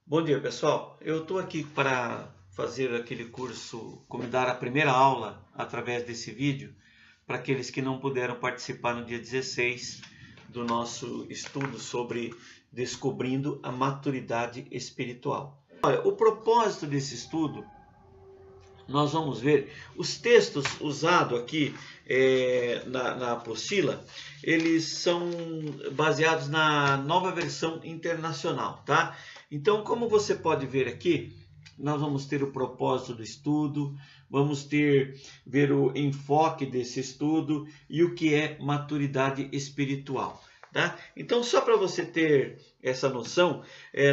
Bom dia, pessoal. Eu estou aqui para fazer aquele curso, como dar a primeira aula através desse vídeo, para aqueles que não puderam participar no dia 16 do nosso estudo sobre descobrindo a maturidade espiritual. Olha, o propósito desse estudo, nós vamos ver os textos usados aqui na apostila, eles são baseados na Nova Versão Internacional, tá? Então, como você pode ver aqui, nós vamos ter o propósito do estudo, vamos ver o enfoque desse estudo e o que é maturidade espiritual. Tá? Então, só para você ter essa noção,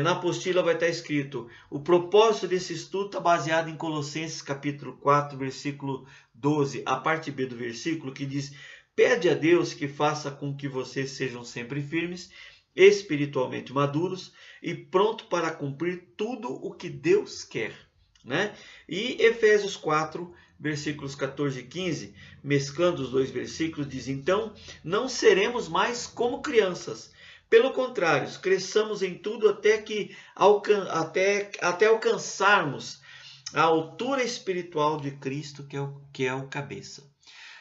na apostila vai estar escrito: o propósito desse estudo está baseado em Colossenses capítulo 4, versículo 12, a parte B do versículo, que diz: pede a Deus que faça com que vocês sejam sempre firmes, espiritualmente maduros e pronto para cumprir tudo o que Deus quer. Né? E Efésios 4, versículos 14 e 15, mesclando os dois versículos, diz: então não seremos mais como crianças. Pelo contrário, cresçamos em tudo até alcançarmos a altura espiritual de Cristo, que é o cabeça.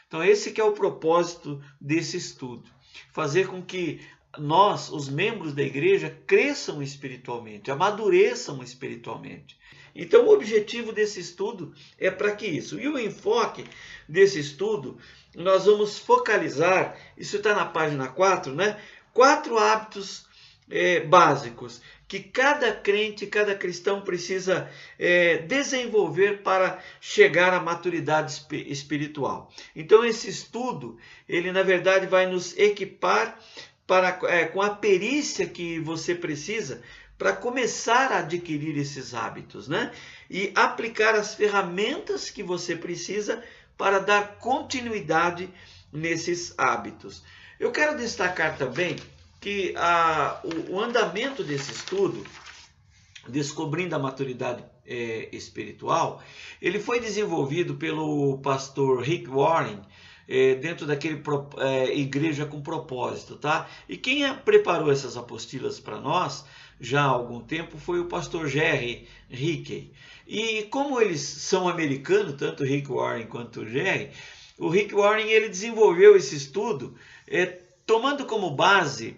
Então esse que é o propósito desse estudo. Fazer com que nós, os membros da igreja, cresçam espiritualmente, amadureçam espiritualmente. Então, o objetivo desse estudo é para que isso. E o enfoque desse estudo, nós vamos focalizar, isso está na página 4, né? 4 hábitos básicos que cada crente, cada cristão precisa desenvolver para chegar à maturidade espiritual. Então, esse estudo, ele na verdade vai nos equipar com a perícia que você precisa para começar a adquirir esses hábitos, né? E aplicar as ferramentas que você precisa para dar continuidade nesses hábitos. Eu quero destacar também que o andamento desse estudo, descobrindo a maturidade espiritual, ele foi desenvolvido pelo pastor Rick Warren, dentro daquele Igreja com Propósito, tá? E quem preparou essas apostilas para nós já há algum tempo foi o pastor Jerry Hickey. E como eles são americanos, tanto o Rick Warren quanto o Jerry, o Rick Warren ele desenvolveu esse estudo tomando como base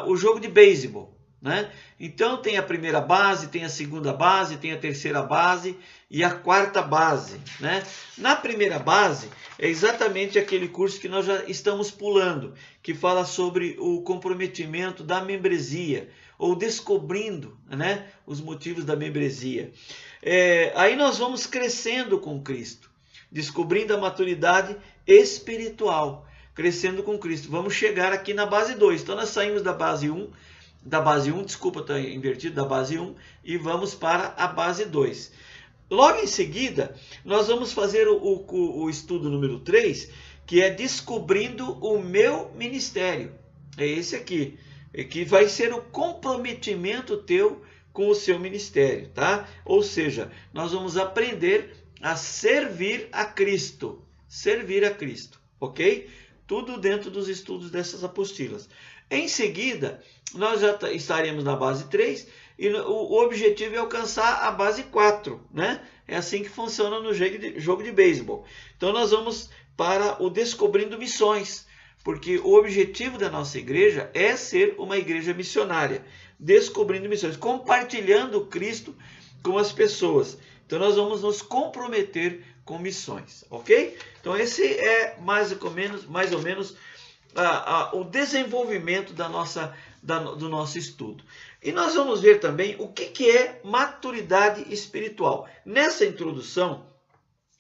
o jogo de beisebol. Né? Então tem a primeira base, tem a segunda base, tem a terceira base e a quarta base. Né? Na primeira base é exatamente aquele curso que nós já estamos pulando, que fala sobre o comprometimento da membresia, ou descobrindo, né, os motivos da membresia. Aí nós vamos crescendo com Cristo, descobrindo a maturidade espiritual, crescendo com Cristo. Vamos chegar aqui na base 2. Então nós saímos da base 1, da base 1, e vamos para a base 2. Logo em seguida, nós vamos fazer o estudo número 3, que é descobrindo o meu ministério. É esse aqui, que vai ser o comprometimento teu com o seu ministério, tá? Ou seja, nós vamos aprender a servir a Cristo, ok? Tudo dentro dos estudos dessas apostilas. Em seguida, nós já estaremos na base 3 e o objetivo é alcançar a base 4, né? É assim que funciona no jogo de beisebol. Então nós vamos para o Descobrindo Missões, porque o objetivo da nossa igreja é ser uma igreja missionária, descobrindo missões, compartilhando Cristo com as pessoas. Então nós vamos nos comprometer com missões, ok? Então esse é mais ou menos o desenvolvimento do nosso estudo. E nós vamos ver também o que é maturidade espiritual. Nessa introdução,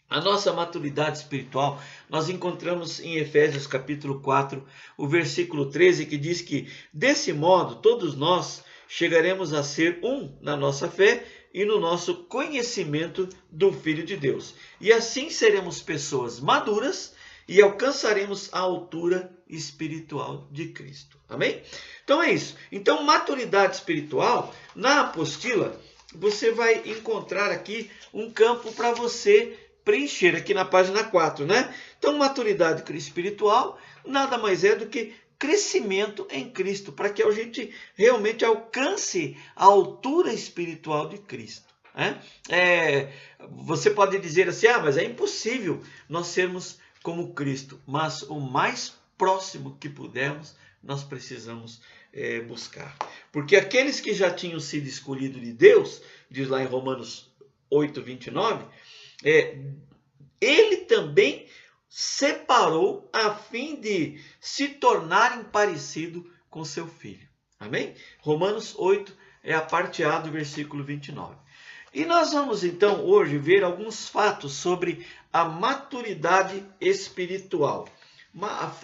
a nossa maturidade espiritual, nós encontramos em Efésios capítulo 4, o versículo 13, que diz que, desse modo, todos nós chegaremos a ser um na nossa fé e no nosso conhecimento do Filho de Deus. E assim seremos pessoas maduras e alcançaremos a altura espiritual de Cristo. Amém? Então é isso. Então, maturidade espiritual, na apostila, você vai encontrar aqui um campo para você preencher, aqui na página 4, né? Então, maturidade espiritual nada mais é do que crescimento em Cristo, para que a gente realmente alcance a altura espiritual de Cristo. Né? Você pode dizer assim, mas é impossível nós sermos como Cristo, mas o mais próximo que pudermos, nós precisamos buscar. Porque aqueles que já tinham sido escolhidos de Deus, diz lá em Romanos 8, 29, ele também separou a fim de se tornarem parecido com seu filho. Amém? Romanos 8 é a parte A do versículo 29. E nós vamos então hoje ver alguns fatos sobre a maturidade espiritual.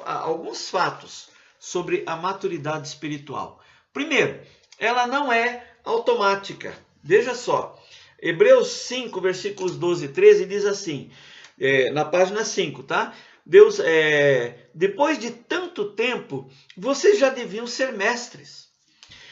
Alguns fatos sobre a maturidade espiritual. Primeiro, ela não é automática. Veja só, Hebreus 5, versículos 12 e 13 diz assim, na página 5, tá? Deus, depois de tanto tempo, vocês já deviam ser mestres,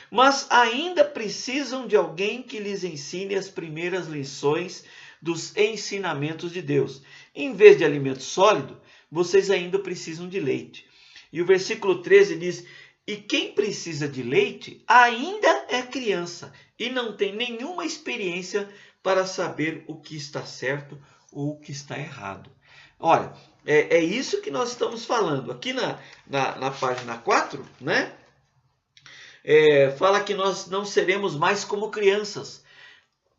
mas ainda precisam de alguém que lhes ensine as primeiras lições dos ensinamentos de Deus. Em vez de alimento sólido, vocês ainda precisam de leite. E o versículo 13 diz, e quem precisa de leite ainda é criança e não tem nenhuma experiência para saber o que está certo ou o que está errado. Olha, é isso que nós estamos falando. Aqui na página 4, né? Fala que nós não seremos mais como crianças.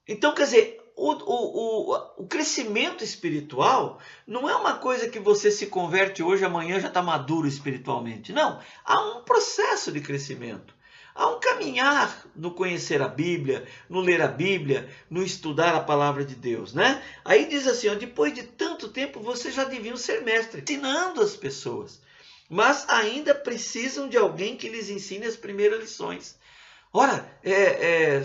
Então, quer dizer, o crescimento espiritual não é uma coisa que você se converte hoje, amanhã já está maduro espiritualmente. Não, há um processo de crescimento. Há um caminhar no conhecer a Bíblia, no ler a Bíblia, no estudar a palavra de Deus, né? Aí diz assim, depois de tanto tempo vocês já deviam ser mestres, ensinando as pessoas. Mas ainda precisam de alguém que lhes ensine as primeiras lições. Ora,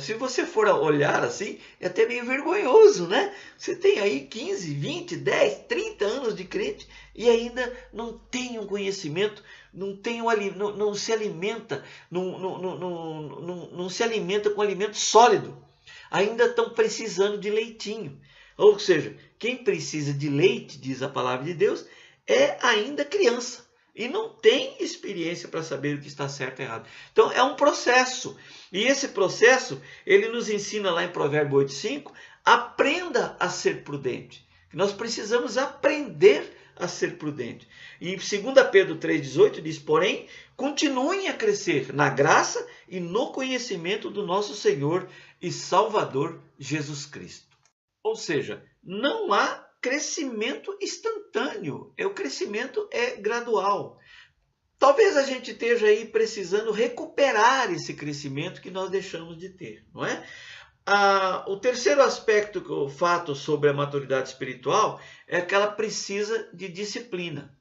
se você for olhar assim, é até meio vergonhoso, né? Você tem aí 15, 20, 10, 30 anos de crente e ainda não tem um conhecimento, não se alimenta, não se alimenta com alimento sólido. Ainda estão precisando de leitinho. Ou seja, quem precisa de leite, diz a palavra de Deus, é ainda criança. E não tem experiência para saber o que está certo e errado. Então, é um processo. E esse processo, ele nos ensina lá em Provérbio 8,5, aprenda a ser prudente. Nós precisamos aprender a ser prudente. E em 2 Pedro 3,18 diz, porém, continuem a crescer na graça e no conhecimento do nosso Senhor e Salvador Jesus Cristo. Ou seja, não há crescimento instantâneo, o crescimento é gradual. Talvez a gente esteja aí precisando recuperar esse crescimento que nós deixamos de ter, não é? O terceiro aspecto, o fato sobre a maturidade espiritual, é que ela precisa de disciplina.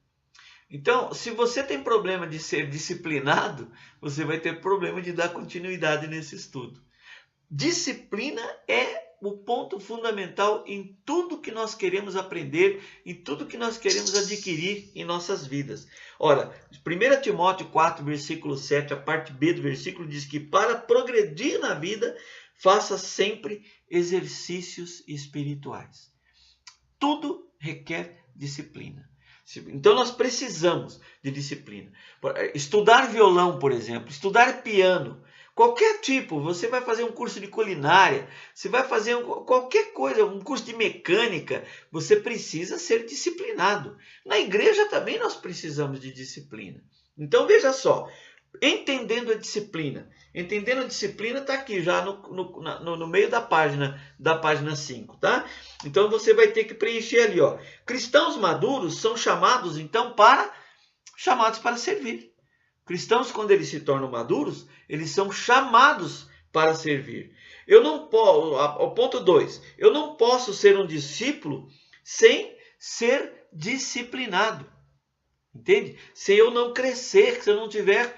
Então, se você tem problema de ser disciplinado, você vai ter problema de dar continuidade nesse estudo. Disciplina é o ponto fundamental em tudo que nós queremos aprender, em tudo que nós queremos adquirir em nossas vidas. Ora, 1 Timóteo 4, versículo 7, a parte B do versículo diz que para progredir na vida, faça sempre exercícios espirituais. Tudo requer disciplina. Então nós precisamos de disciplina. Estudar violão, por exemplo, estudar piano, qualquer tipo, você vai fazer um curso de culinária, você vai fazer qualquer coisa, um curso de mecânica, você precisa ser disciplinado. Na igreja também nós precisamos de disciplina. Então veja só, entendendo a disciplina. Entendendo a disciplina está aqui já no meio da página 5, tá? Então você vai ter que preencher ali, ó. Cristãos maduros são chamados então para servir. Cristãos, quando eles se tornam maduros, eles são chamados para servir. O ponto 2, eu não posso ser um discípulo sem ser disciplinado. Entende? Se eu não crescer, se eu não tiver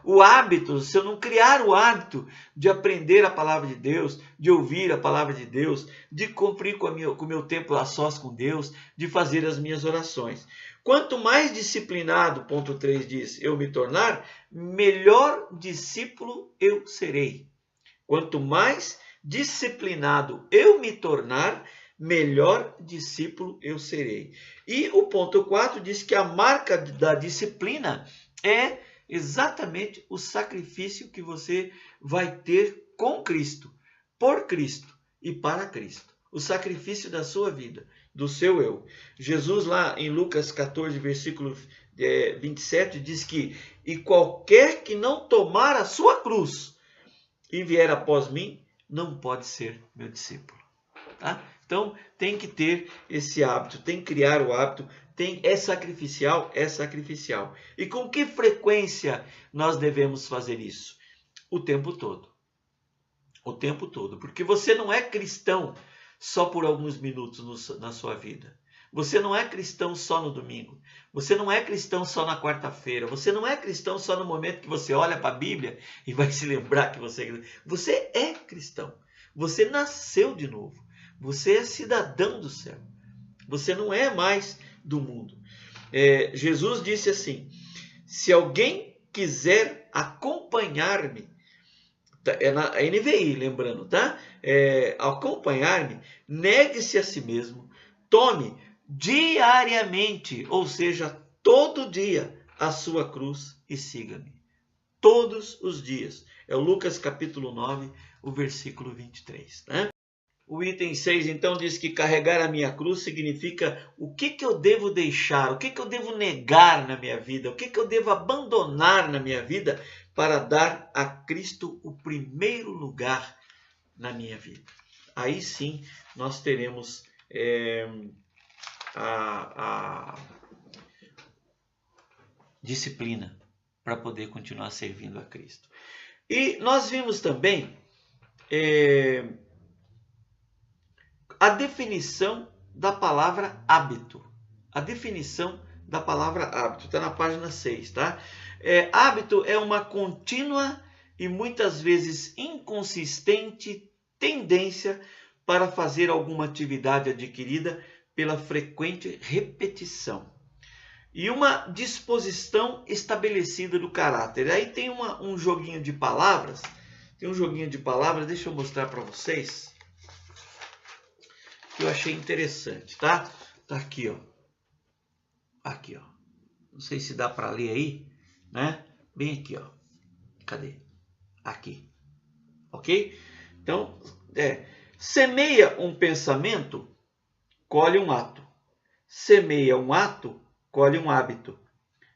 o hábito, se eu não criar o hábito de aprender a palavra de Deus, de ouvir a palavra de Deus, de cumprir com o meu tempo a sós com Deus, de fazer as minhas orações. Quanto mais disciplinado, ponto 3 diz, eu me tornar, melhor discípulo eu serei. Quanto mais disciplinado eu me tornar, melhor discípulo eu serei. E o ponto 4 diz que a marca da disciplina é exatamente o sacrifício que você vai ter com Cristo, por Cristo e para Cristo. O sacrifício da sua vida, do seu eu. Jesus lá em Lucas 14, versículo 27, diz que e qualquer que não tomar a sua cruz e vier após mim, não pode ser meu discípulo. Tá? Então, tem que ter esse hábito, tem que criar o hábito, é sacrificial, é sacrificial. E com que frequência nós devemos fazer isso? O tempo todo. O tempo todo. Porque você não é cristão só por alguns minutos na sua vida. Você não é cristão só no domingo. Você não é cristão só na quarta-feira. Você não é cristão só no momento que você olha para a Bíblia e vai se lembrar que você é cristão. Você é cristão. Você nasceu de novo. Você é cidadão do céu. Você não é mais do mundo. Jesus disse assim, se alguém quiser acompanhar-me, é na NVI, lembrando, tá? Acompanhar-me, negue-se a si mesmo, tome diariamente, ou seja, todo dia, a sua cruz e siga-me. Todos os dias. É o Lucas capítulo 9, o versículo 23, né? O item 6, então, diz que carregar a minha cruz significa o que eu devo deixar, o que eu devo negar na minha vida, o que eu devo abandonar na minha vida para dar a Cristo o primeiro lugar na minha vida. Aí sim nós teremos a disciplina para poder continuar servindo a Cristo. E nós vimos também a definição da palavra hábito. A definição da palavra hábito está na página 6, tá? Hábito é uma contínua e muitas vezes inconsistente tendência para fazer alguma atividade adquirida pela frequente repetição e uma disposição estabelecida do caráter. Aí tem um joguinho de palavras. Deixa eu mostrar para vocês. Que eu achei interessante, tá? Tá aqui, ó. Aqui, ó. Não sei se dá para ler aí, né? Bem aqui, ó. Cadê? Aqui. Ok? Então, semeia um pensamento, colhe um ato. Semeia um ato, colhe um hábito.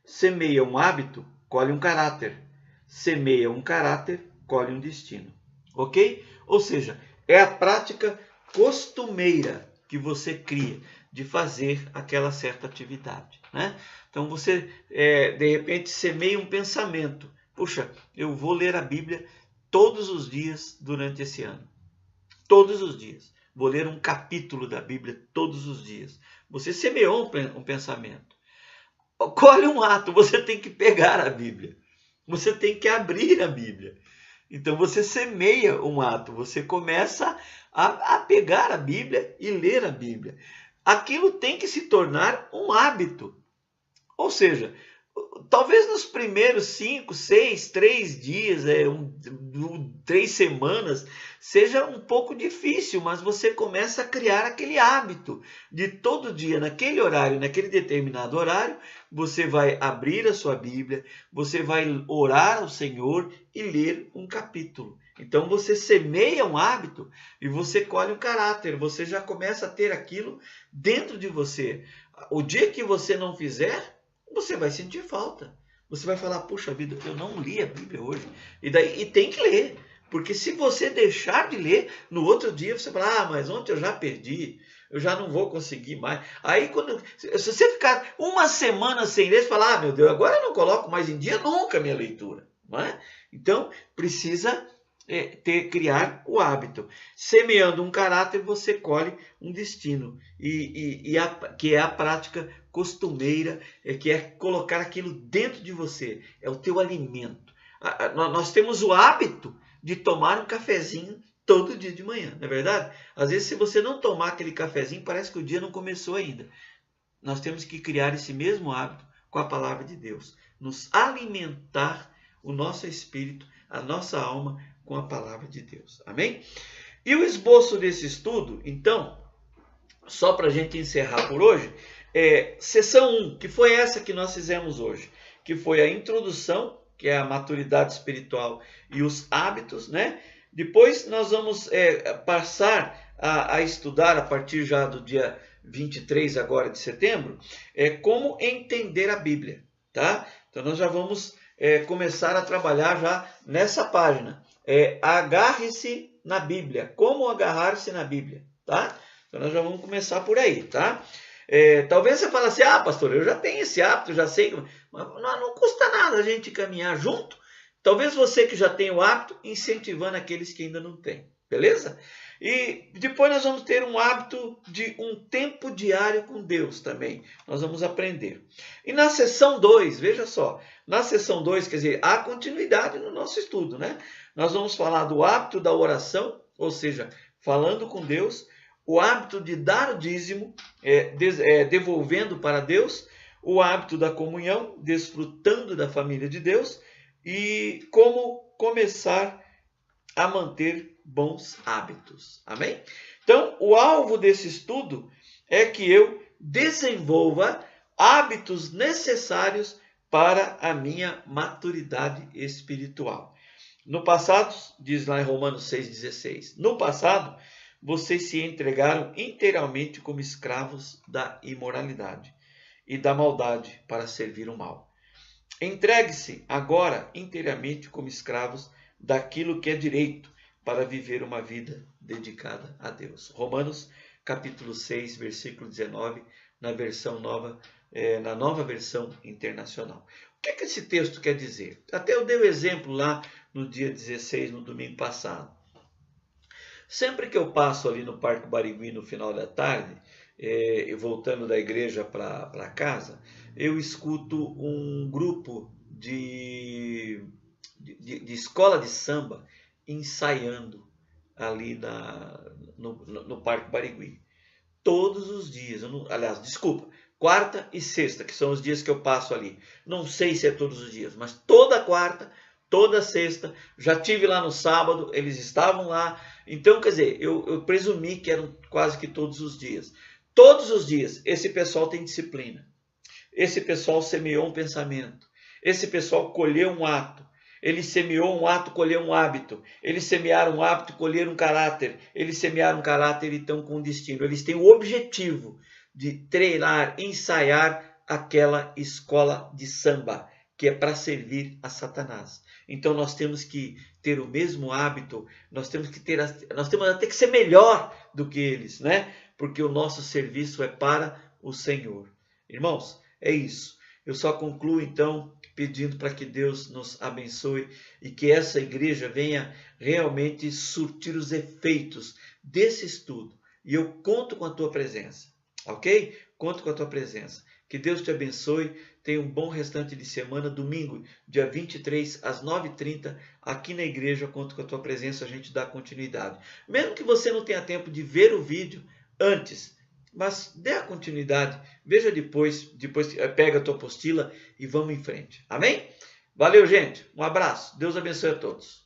Semeia um hábito, colhe um caráter. Semeia um caráter, colhe um destino. Ok? Ou seja, é a prática costumeira que você cria de fazer aquela certa atividade, né? Então você de repente semeia um pensamento. Puxa, eu vou ler a Bíblia todos os dias durante esse ano. Todos os dias. Vou ler um capítulo da Bíblia todos os dias. Você semeou um pensamento. Colhe um ato, você tem que pegar a Bíblia. Você tem que abrir a Bíblia. Então você semeia um ato, você começa a pegar a Bíblia e ler a Bíblia. Aquilo tem que se tornar um hábito. Ou seja, talvez nos primeiros 5, 6, 3 dias, 3 semanas, seja um pouco difícil, mas você começa a criar aquele hábito de todo dia, naquele horário, naquele determinado horário, você vai abrir a sua Bíblia, você vai orar ao Senhor e ler um capítulo. Então você semeia um hábito e você colhe um caráter, você já começa a ter aquilo dentro de você. O dia que você não fizer, você vai sentir falta. Você vai falar, puxa vida, eu não li a Bíblia hoje. E tem que ler. Porque se você deixar de ler, no outro dia você fala, mas ontem eu já perdi, eu já não vou conseguir mais. Aí, se você ficar uma semana sem ler, você fala, meu Deus, agora eu não coloco mais em dia nunca a minha leitura. Não é? Então, precisa criar o hábito. Semeando um caráter, você colhe um destino. Que é a prática costumeira, que é colocar aquilo dentro de você. É o teu alimento. Nós temos o hábito de tomar um cafezinho todo dia de manhã, não é verdade? Às vezes, se você não tomar aquele cafezinho, parece que o dia não começou ainda. Nós temos que criar esse mesmo hábito com a palavra de Deus. Nos alimentar o nosso espírito, a nossa alma com a palavra de Deus. Amém? E o esboço desse estudo, então, só para a gente encerrar por hoje, sessão 1, que foi essa que nós fizemos hoje, que foi a introdução, que é a maturidade espiritual e os hábitos, né? Depois nós vamos passar a estudar, a partir já do dia 23 agora de setembro, como entender a Bíblia, tá? Então nós já vamos começar a trabalhar já nessa página. Agarre-se na Bíblia, como agarrar-se na Bíblia, tá? Então nós já vamos começar por aí, tá? Talvez você fale assim, pastor, eu já tenho esse hábito, já sei, mas não custa nada a gente caminhar junto. Talvez você que já tem o hábito, incentivando aqueles que ainda não têm, beleza? E depois nós vamos ter um hábito de um tempo diário com Deus também. Nós vamos aprender. E na sessão 2, veja só, na sessão 2, quer dizer, há continuidade no nosso estudo, né? Nós vamos falar do hábito da oração, ou seja, falando com Deus, o hábito de dar o dízimo, devolvendo para Deus, o hábito da comunhão, desfrutando da família de Deus, e como começar a manter bons hábitos. Amém? Então, o alvo desse estudo é que eu desenvolva hábitos necessários para a minha maturidade espiritual. No passado, diz lá em Romanos 6,16, no passado, vocês se entregaram inteiramente como escravos da imoralidade e da maldade para servir o mal. Entregue-se agora inteiramente como escravos daquilo que é direito para viver uma vida dedicada a Deus. Romanos capítulo 6, versículo 19, na versão nova, na nova versão internacional. O que é que esse texto quer dizer? Até eu dei o exemplo lá no dia 16, no domingo passado. Sempre que eu passo ali no Parque Barigui no final da tarde, voltando da igreja para casa, eu escuto um grupo de escola de samba ensaiando ali no Parque Barigui. Todos os dias, quarta e sexta, que são os dias que eu passo ali. Não sei se é todos os dias, mas toda quarta, toda sexta, já tive lá no sábado, eles estavam lá. Então, quer dizer, eu presumi que eram quase que todos os dias. Todos os dias, esse pessoal tem disciplina. Esse pessoal semeou um pensamento. Esse pessoal colheu um ato. Ele semeou um ato, colheu um hábito. Eles semearam um hábito, colheram um caráter. Eles semearam um caráter e estão com um destino. Eles têm o objetivo de treinar, ensaiar aquela escola de samba, que é para servir a Satanás. Então nós temos que ter o mesmo hábito, nós temos até que ser melhor do que eles, né? Porque o nosso serviço é para o Senhor. Irmãos, é isso. Eu só concluo então pedindo para que Deus nos abençoe e que essa igreja venha realmente surtir os efeitos desse estudo. E eu conto com a tua presença, ok? Conto com a tua presença. Que Deus te abençoe. Tenha um bom restante de semana. Domingo, dia 23, às 9h30, aqui na igreja. Conto com a tua presença, a gente dá continuidade. Mesmo que você não tenha tempo de ver o vídeo antes, mas dê a continuidade. Veja depois pega a tua apostila e vamos em frente. Amém? Valeu, gente. Um abraço. Deus abençoe a todos.